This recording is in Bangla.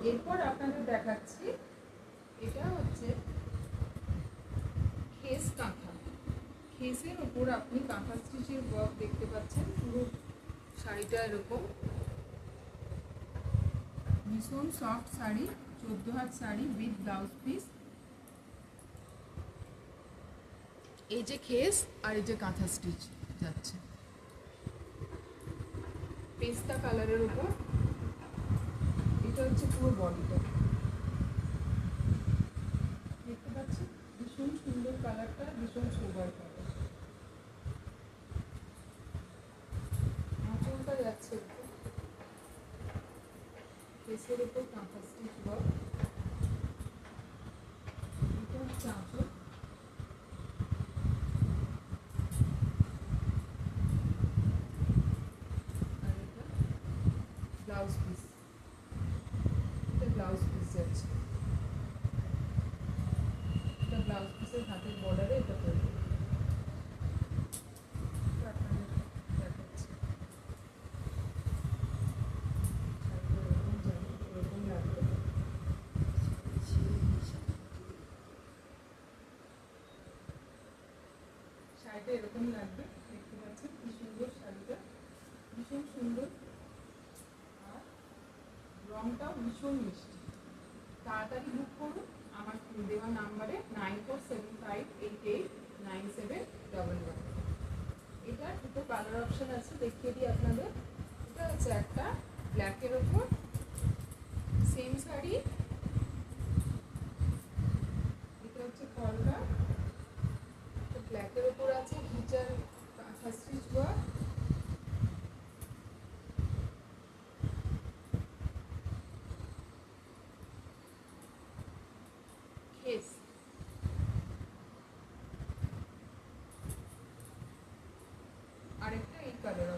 এরপর আপনাদের দেখাচ্ছি, এটা হচ্ছে খেস কাঁথা। খেসের ওপর আপনি কাঁথা স্টিচের ওয়ার্ক দেখতে পাচ্ছেন। পুরো শাড়িটা এরকম ভীষণ সফট শাড়ি, 14 হাত শাড়ি উইথ ব্লাউজ পিস। এই যে খেস আর এই যে কাঁথা স্টিচ যাচ্ছে পেস্তা কালারের উপর। এটা হচ্ছে পুরো বডিটা, দেখতে পাচ্ছেন ভীষণ সুন্দর কালারটা, ভীষণ সোবার কালার। আঁচলটা যাচ্ছে ফেসের উপর কাঁথা স্টিচ ওয়ার্ক। এটা হচ্ছে আঁচল, আর এটা ব্লাউজ পিস। এটা ব্লাউজ পিস যাচ্ছে, এটা ব্লাউজ পিসের হাতের বর্ডারে এটা তৈরি। শাড়িটা এরকম লাগবে, দেখতে পাচ্ছেন কি সুন্দর শাড়িটা, ভীষণ সুন্দর। আর রংটাও ভীষণ মিষ্টি। তাড়াতাড়ি বুক করুন আমার দেওয়া নাম্বারে 9475889711। এটার দুটো কালার অপশান আছে, দেখিয়ে দিই আপনাদের। এটা হচ্ছে একটা ব্ল্যাকের ওপর সেম শাড়ি, এটা হচ্ছে কলকা, ব্ল্যাকের ওপর আছে হিজার কাঁথা স্টিচ ওয়ার্ক। খেস আরেকটা এই কালার